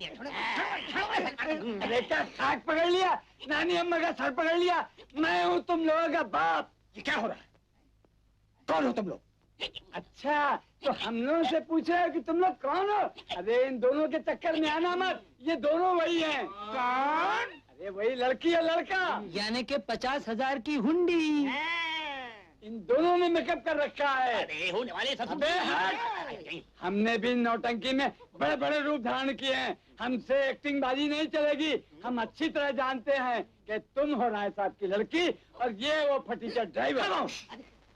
अरे क्या खाक पकड़ लिया? नानी अम्मा का सर पकड़ लिया? मैं हूँ तुम लोगों का बाप। ये क्या हो रहा है? कौन हो तुम लोग? अच्छा, तो हम लोगों से पूछ रहे हो कि तुम लोग कौन हो? अरे इन दोनों के चक्कर में आना मत, ये दोनों वही हैं। कौन? अरे वही लड़की है लड़का, यानी कि 50,000 की हुंडी। इन दोनों ने मेकअप कर रखा है। अरे होने वाले सब। अबे हट! हमने भी नौटंकी में बड़े बड़े रूप धारण किए हैं, हमसे एक्टिंग बाजी नहीं चलेगी। हम अच्छी तरह जानते हैं कि तुम हो राय साहब की लड़की और ये वो फटीचर ड्राइवर।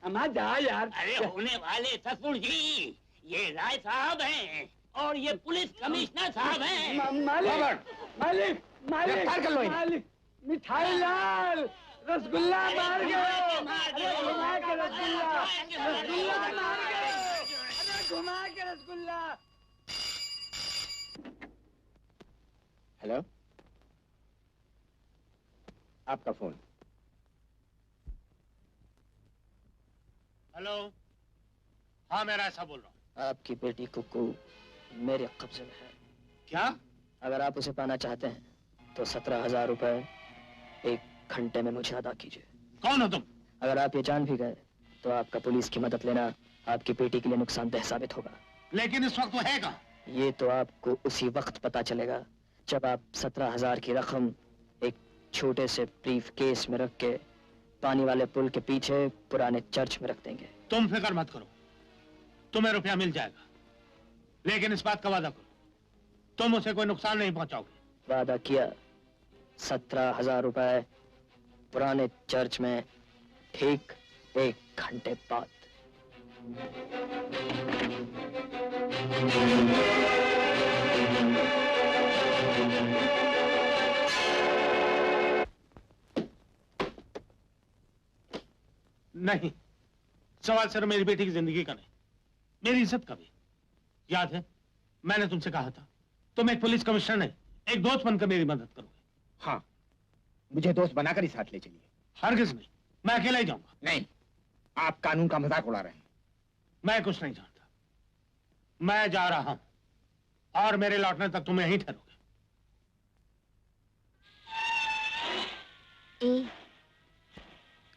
अम्मा जा यार। अरे होने वाले ससुर जी, ये राय साहब हैं और ये पुलिस कमिश्नर साहब हैं। मालिक मालिक गिरफ्तार कर लो इन्हें। मालिक, मिठाई लाल, रसगुल्ला मार गए। अरे घुमा के रसगुल्ला, रसगुल्ला मार गए। अरे घुमा के रसगुल्ला। हेलो, आपका फोन। हेलो, हाँ मैं राय साहब बोल रहा हूँ। आपकी बेटी कुकू मेरे कब्जे में है। क्या? अगर आप उसे पाना चाहते हैं तो 17,000 रुपए 1 घंटे में मुझे अदा कीजिए। कौन हो तुम? अगर आप ये जान भी गए तो आपका पुलिस की मदद लेना आपकी बेटी के लिए नुकसानदेह साबित होगा। लेकिन इस वक्त वो है कहाँ? ये तो आपको उसी वक्त पता चलेगा जब आप 17,000 की रकम एक छोटे से ब्रीफ केस में रख के पानी वाले पुल के पीछे पुराने चर्च में रख देंगे। तुम फिक्र मत करो, तुम्हें रुपया मिल जाएगा, लेकिन इस बात का वादा करो तुम उसे कोई नुकसान नहीं पहुंचाओगे। वादा किया। 17,000 रुपए पुराने चर्च में ठीक 1 घंटे बाद। नहीं, सवाल सिर्फ मेरी बेटी की जिंदगी का नहीं, मेरी इज्जत का भी। याद है मैंने तुमसे कहा था तुम एक पुलिस कमिश्नर नहीं, एक दोस्त बनकर मेरी मदद करोगे। हाँ, मुझे दोस्त बनाकर ही साथ ले चलिए। हरगिज नहीं, मैं अकेला ही जाऊंगा। नहीं, आप कानून का मजाक उड़ा रहे हैं। मैं कुछ नहीं जानता, मैं जा रहा हूं और मेरे लौटने तक तुम यहीं ठहरोगे।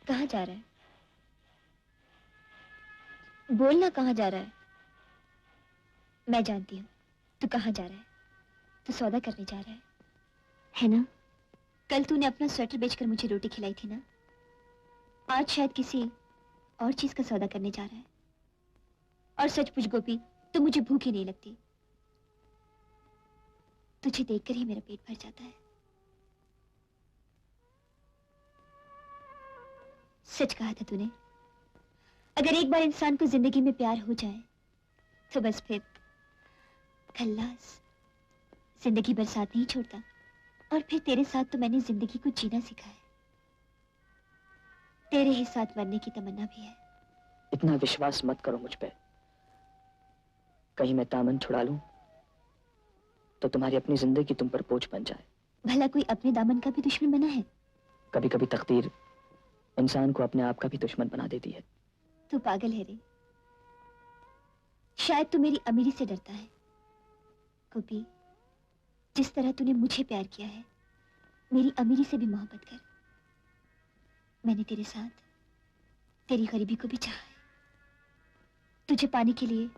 कहाँ जा रहा है? बोलना, कहाँ जा रहा है? मैं जानती हूँ तू कहाँ जा रहा है। तू सौदा करने जा रहा है ना? कल तूने अपना स्वेटर बेचकर मुझे रोटी खिलाई थी ना? आज शायद किसी और चीज का सौदा करने जा रहा है। और सच पूछ गोपी, तो मुझे भूख ही नहीं लगती। तुझे देखकर ही मेरा पेट भर जाता है। सच कहा था तूने, अगर एक बार इंसान को जिंदगी में प्यार हो जाए तो बस फिर खल्लास। जिंदगी बरसात नहीं छोड़ता। और फिर तेरे साथ तो मैंने जिंदगी को जीना सीखा है। तेरे ही साथ मरने की तमन्ना भी है। इतना विश्वास मत करो मुझ पे। कहीं मैं दामन छुड़ा लूं तो तुम्हारी अपनी जिंदगी तुम पर बोझ बन जाए। भला कोई अपने दामन का भी दुश्मन बना है? कभी कभी तकदीर इंसान को अपने आप का भी दुश्मन बना देती है। तू पागल है रे। शायद तू मेरी अमीरी से डरता है। गोपी, जिस तरह तूने मुझे प्यार किया है, मेरी अमीरी से भी मोहब्बत कर। मैंने तेरे साथ तेरी गरीबी को भी चाहा है। तुझे पाने के लिए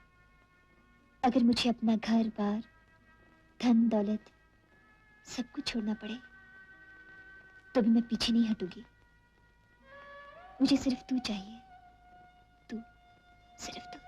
अगर मुझे अपना घर बार, धन दौलत सब कुछ छोड़ना पड़े तो भी मैं पीछे नहीं हटूंगी। मुझे सिर्फ तू चाहिए, तू, सिर्फ तू।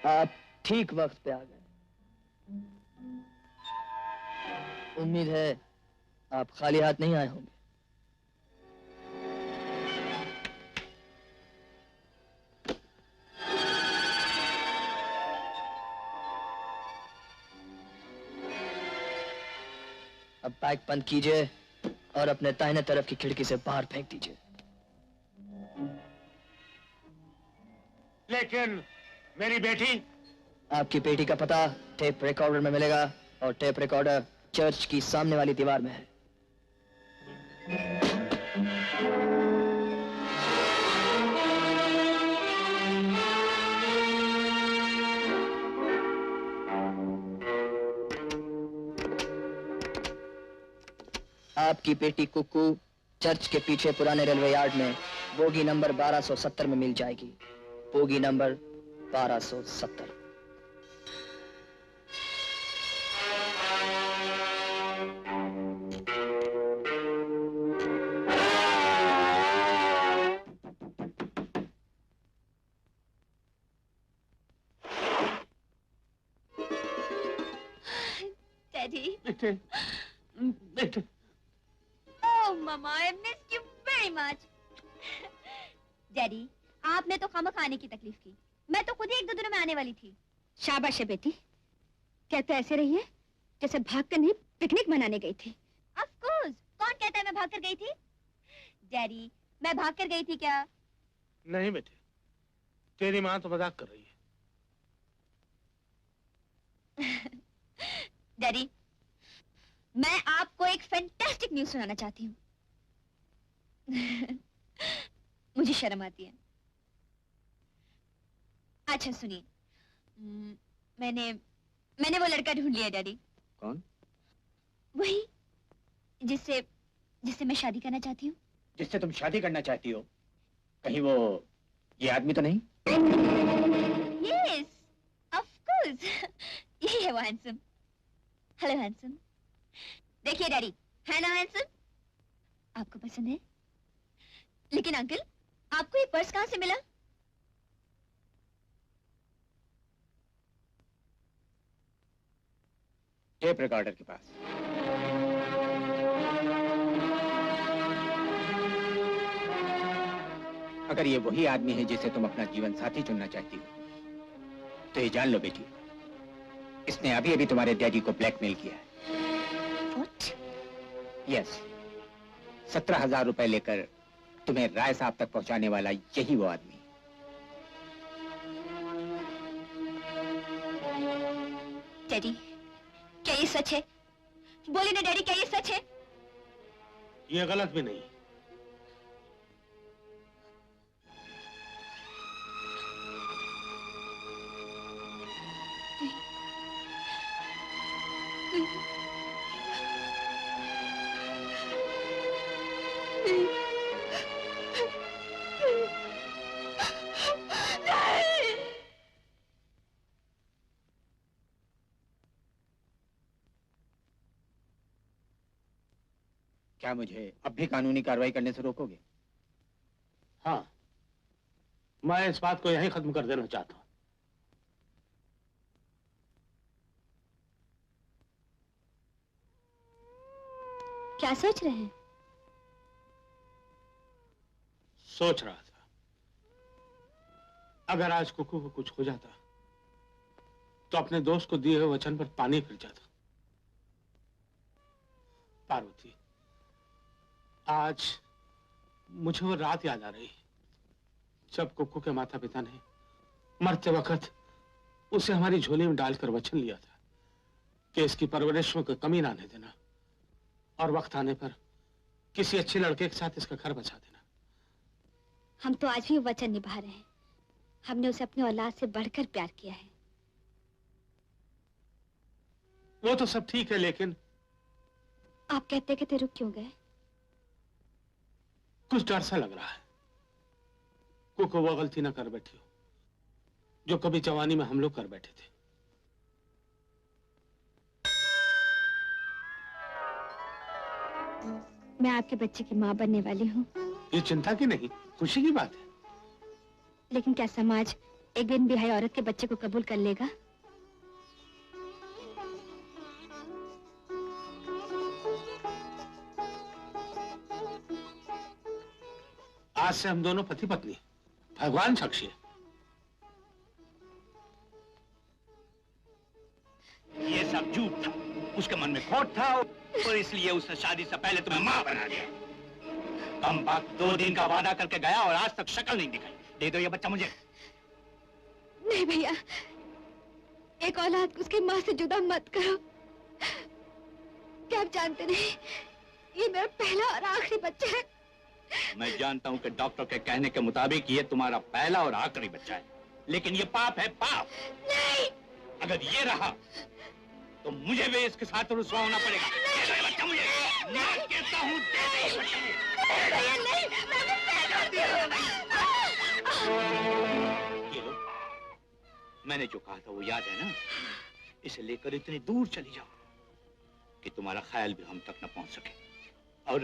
आप ठीक वक्त पे आ गए। उम्मीद है आप खाली हाथ नहीं आए होंगे। अब बैग बंद कीजिए और अपने दाहिने तरफ की खिड़की से बाहर फेंक दीजिए। लेकिन मेरी बेटी? आपकी बेटी का पता टेप रिकॉर्डर में मिलेगा और टेप रिकॉर्डर चर्च की सामने वाली दीवार में है। आपकी बेटी कुकू चर्च के पीछे पुराने रेलवे यार्ड में बोगी नंबर 1270 में मिल जाएगी। Bogie number 1270। डैडी। बेटे, बेटे। Oh, Mama, I missed you very much. Daddy, आपने तो खामखा आने की तकलीफ की। मैं तो खुद ही 1-2 दिनों में आने वाली थी। शाबाश है बेटी। कहते ऐसे रही है जैसे भागकर नहीं पिकनिक मनाने गई थी। Of course, कौन कहता है मैं भागकर गई थी? डैडी, मैं भागकर गई थी क्या? नहीं बेटे, तेरी माँ तो मजाक कर रही है। डैडी, मैं आपको एक फैंटास्टिक न्यूज़ सुनाना चाहती हूँ। मुझे शर्म आती है। अच्छा सुनिए, मैंने वो लड़का ढूंढ लिया डैडी। कौन? वही जिससे मैं शादी करना चाहती हूँ। जिससे तुम शादी करना चाहती हो? कहीं वो ये आदमी तो नहीं? Yes, of course. यही है वो हैंडसम। Hello handsome. देखिए डैडी, है ना हैंडसम? आपको पसंद है? लेकिन अंकल, आपको ये पर्स कहाँ से मिला? टेप रिकॉर्डर के पास। अगर ये वही आदमी है जिसे तुम अपना जीवन साथी चुनना चाहती हो, तो ये जान लो बेटी, इसने अभी अभी तुम्हारे डैडी को ब्लैकमेल किया है। What? यस, 17,000 रुपए लेकर तुम्हें राय साहब तक पहुंचाने वाला यही वो आदमी। डैडी, क्या ये सच है? बोले ना डैडी, क्या ये सच है? ये गलत भी नहीं। क्या मुझे अब भी कानूनी कार्रवाई करने से रोकोगे? हाँ, मैं इस बात को यहीं खत्म कर देना चाहता हूं। क्या सोच रहे हैं? सोच रहा था, अगर आज कुकू को कुछ हो जाता तो अपने दोस्त को दिए हुए वचन पर पानी फिर जाता। पार्वती, आज मुझे वो रात याद आ रही जब कुकू के माता पिता ने मरते वक्त उसे हमारी झोली में डालकर वचन लिया था कि इसकी परवरिश में कोई कमी ना आने देना और वक्त आने पर किसी अच्छे लड़के के साथ इसका घर बसा देना। हम तो आज भी वचन निभा रहे हैं। हमने उसे अपनी औलाद से बढ़कर प्यार किया है। वो तो सब ठीक है, लेकिन आप कहते कहते रुक क्यों गए? कुछ डर सा लग रहा है कुकू वो गलती ना कर बैठी हो जो कभी जवानी में हम लोग कर बैठे थे। मैं आपके बच्चे की माँ बनने वाली हूँ। ये चिंता की नहीं, खुशी की बात है। लेकिन क्या समाज एक बिन बिहाई औरत के बच्चे को कबूल कर लेगा? आज से हम दोनों पति पत्नी, भगवान साक्षी है। ये सब झूठ था, उसके मन में खोट था। और इसलिए उसने शादी से पहले तुम्हें माँ बना दिया। कम वक्त 2 दिन का वादा करके गया और आज तक शक्ल नहीं दिखाई। दे दो ये बच्चा मुझे। नहीं भैया, एक औलाद को उसकी माँ से जुदा मत करो। क्या आप जानते नहीं, ये मेरा पहला और आखिरी बच्चा है। मैं जानता हूँ कि डॉक्टर के कहने के मुताबिक ये तुम्हारा पहला और आखिरी बच्चा है, लेकिन ये पाप है, पाप। नहीं। अगर ये रहा तो मुझे भी इसके साथ रुसवा होना पड़ेगा। दे दो ये बच्चा मुझे। मैं कहता हूँ दे दो ये बच्चा मुझे। ये लो, मैंने जो कहा था वो याद है ना? इसे लेकर इतनी दूर चली जाओ कि तुम्हारा ख्याल भी हम तक न पहुंच सके। और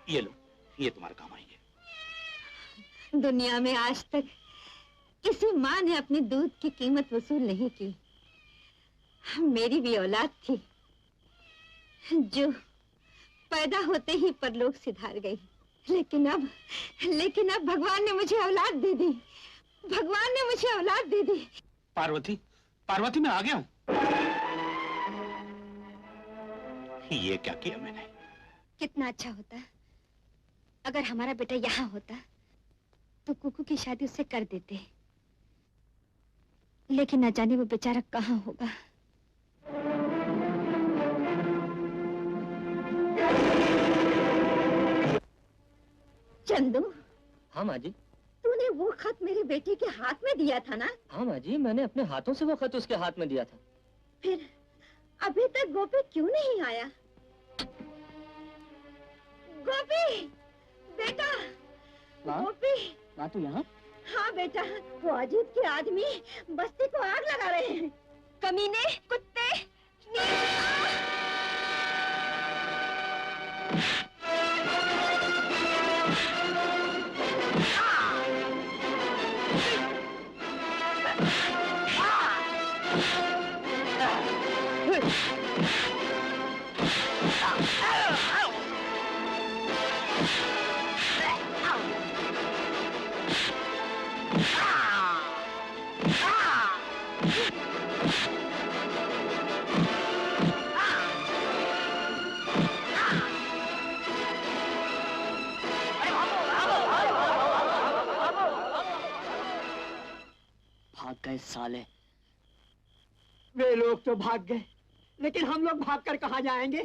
ये लो, ये तुम्हारा काम आएंगे। दुनिया में आज तक किसी माँ ने अपने दूध की कीमत वसूल नहीं की। मेरी भी औलाद थी जो पैदा होते ही परलोक सिधार गई, लेकिन अब भगवान ने मुझे औलाद दे दी। भगवान ने मुझे औलाद दे दी। पार्वती, पार्वती मैं आ गया हूँ। ये क्या किया मैंने? कितना अच्छा होता अगर हमारा बेटा यहाँ होता तो कुकू की शादी उससे कर देते, लेकिन न जाने वो बेचारा कहाँ होगा। चंदू। हाँ माँ जी। तूने वो खत मेरे बेटे के हाथ में दिया था ना? हाँ माँ जी, मैंने अपने हाथों से वो खत उसके हाथ में दिया था। फिर अभी तक गोपी क्यों नहीं आया? गोपी बेटा। गोपी। माँ तू यहाँ? हाँ बेटा, वो अजीत के आदमी बस्ती को आग लगा रहे हैं। कमीने, कुत्ते, भाग गए साले। वे लोग तो भाग गए, लेकिन हम लोग भागकर कहाँ जाएंगे?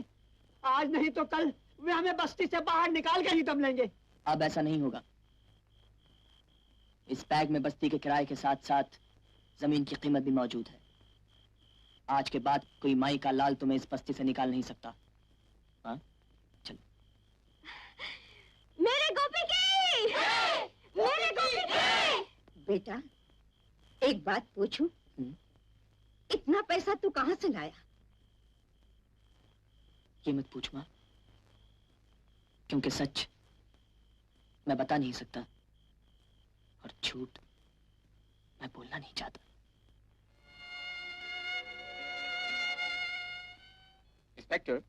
आज नहीं तो कल वे हमें बस्ती से बाहर निकाल कर ही दम लेंगे। अब ऐसा नहीं होगा। इस बैग में बस्ती के किराए के साथ साथ जमीन की कीमत भी मौजूद है। आज के बाद कोई माई का लाल तुम्हें इस बस्ती से निकाल नहीं सकता। हाँ, चलो। मेरे गोपी की! मेरे गोपी की! बेटा, एक बात पूछूं? इतना पैसा तू कहाँ से लाया? ये मत पूछ माँ, क्योंकि सच मैं बता नहीं सकता और झूठ मैं बोलना नहीं चाहता। इंस्पेक्टर,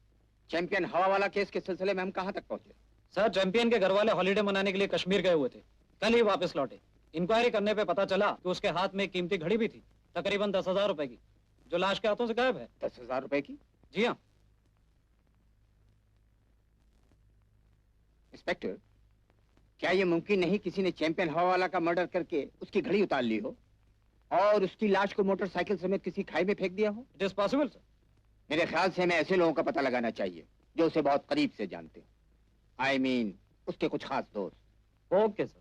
चैंपियन हवा वाला केस के सिलसिले में हम कहां तक पहुंचे? सर, चैंपियन के घर वाले हॉलिडे मनाने के लिए कश्मीर गए हुए थे, कल ही वापस लौटे। इंक्वायरी करने पे पता चला कि उसके हाथ में एक कीमती घड़ी भी थी, तकरीबन 10,000 रुपए की, जो लाश के हाथों से गायब है। 10,000 रुपए की? जी हाँ। इंस्पेक्टर, क्या यह मुमकिन नहीं किसी ने चैंपियन हवा वाला का मर्डर करके उसकी घड़ी उतार ली हो और उसकी लाश को मोटरसाइकिल समेत किसी खाई में फेंक दिया हो? It is possible sir. मेरे ख्याल से हमें ऐसे लोगों का पता लगाना चाहिए जो उसे बहुत करीब से जानते हैं। I mean, उसके कुछ खास दोस्त। Okay sir.